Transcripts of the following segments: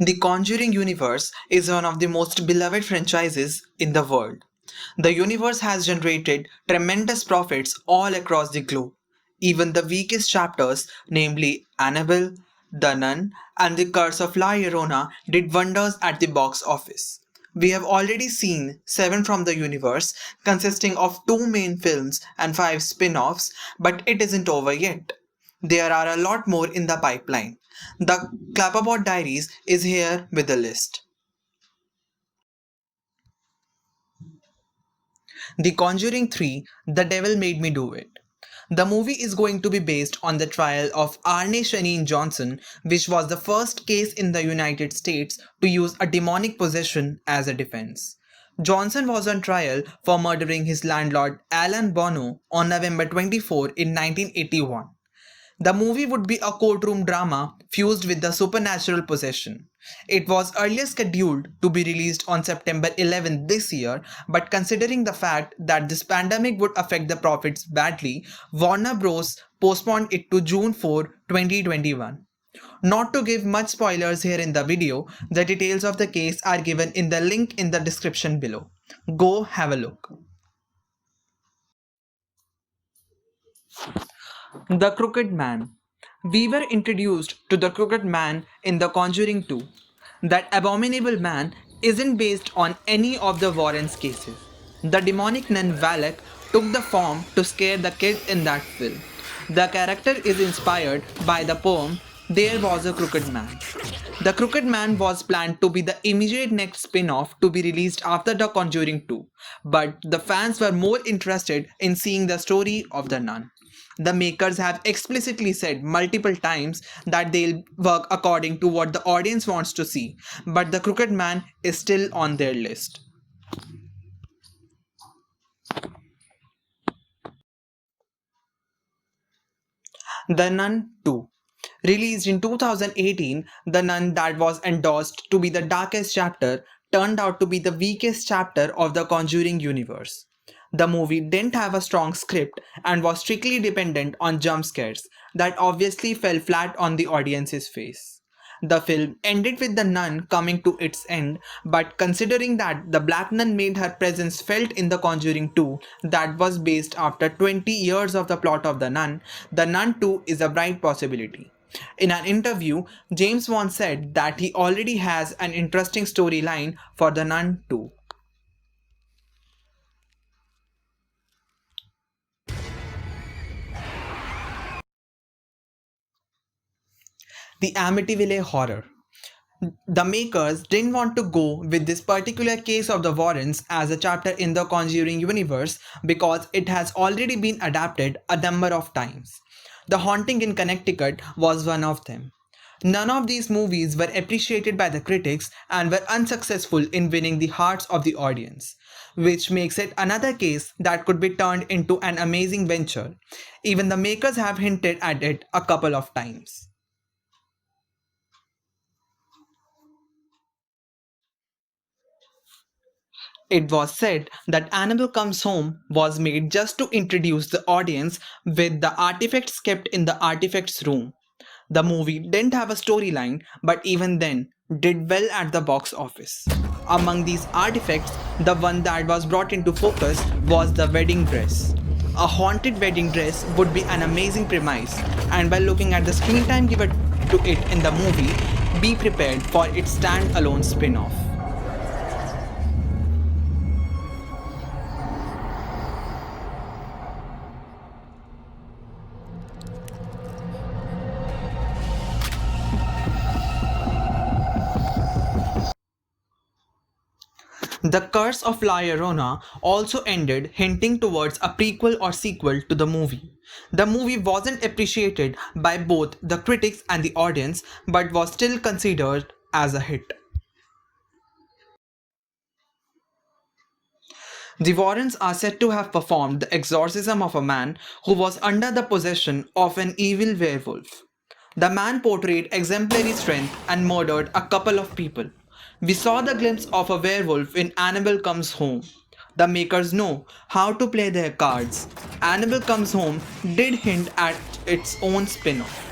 The Conjuring universe is one of the most beloved franchises in the world. The universe has generated tremendous profits all across the globe. Even the weakest chapters, namely Annabelle, The Nun, and The Curse of La Llorona, did wonders at the box office. We have already seen 7 from the universe, consisting of 2 main films and 5 spin offs, but it isn't over yet. There are a lot more in the pipeline. The Clapperboard Diaries is here with a list. The Conjuring 3, The Devil Made Me Do It. The movie is going to be based on the trial of Arne Shaneen Johnson, which was the first case in the United States to use a demonic possession as a defense. Johnson was on trial for murdering his landlord Alan Bono on November 24 in 1981. The movie would be a courtroom drama fused with the supernatural possession. It was earlier scheduled to be released on September 11 this year, but considering the fact that this pandemic would affect the profits badly, Warner Bros. Postponed it to June 4, 2021. Not to give much spoilers here in the video, the details of the case are given in the link in the description below. Go have a look. The Crooked Man. We were introduced to the Crooked Man in The Conjuring 2. That abominable man isn't based on any of the Warrens' cases. The demonic nun Valak took the form to scare the kid in that film. The character is inspired by the poem There Was a Crooked Man. The Crooked Man was planned to be the immediate next spin off to be released after The Conjuring 2, but the fans were more interested in seeing the story of the nun. The makers have explicitly said multiple times that they'll work according to what the audience wants to see, but The Crooked Man is still on their list. The Nun 2. Released in 2018, The Nun, that was endorsed to be the darkest chapter, turned out to be the weakest chapter of the Conjuring universe. The movie didn't have a strong script and was strictly dependent on jump scares that obviously fell flat on the audience's face. The film ended with the nun coming to its end, but considering that the Black Nun made her presence felt in The Conjuring 2, that was based after 20 years of the plot of The Nun 2 is a bright possibility. In an interview, James Wan said that he already has an interesting storyline for The Nun 2. The Amityville Horror. The makers didn't want to go with this particular case of the Warrens as a chapter in the Conjuring universe because it has already been adapted a number of times. The Haunting in Connecticut was one of them. None of these movies were appreciated by the critics and were unsuccessful in winning the hearts of the audience, which makes it another case that could be turned into an amazing venture. Even the makers have hinted at it a couple of times. It was said that Annabelle Comes Home was made just to introduce the audience with the artifacts kept in the artifacts room. The movie didn't have a storyline, but even then, did well at the box office. Among these artifacts, the one that was brought into focus was the wedding dress. A haunted wedding dress would be an amazing premise, and by looking at the screen time given to it in the movie, be prepared for its stand-alone spin-off. The Curse of La Llorona also ended hinting towards a prequel or sequel to the movie. The movie wasn't appreciated by both the critics and the audience, but was still considered as a hit. The Warrens are said to have performed the exorcism of a man who was under the possession of an evil werewolf. The man portrayed exemplary strength and murdered a couple of people. We saw the glimpse of a werewolf in Annabelle Comes Home. The makers know how to play their cards. Annabelle Comes Home did hint at its own spin off.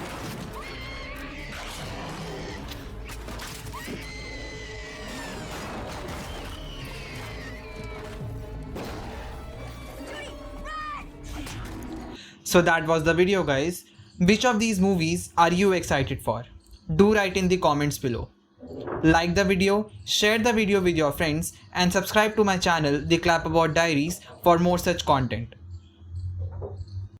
So that was the video, guys. Which of these movies are you excited for? Do write in the comments below. Like the video, share the video with your friends, and subscribe to my channel, The Clapperboard Diaries, for more such content.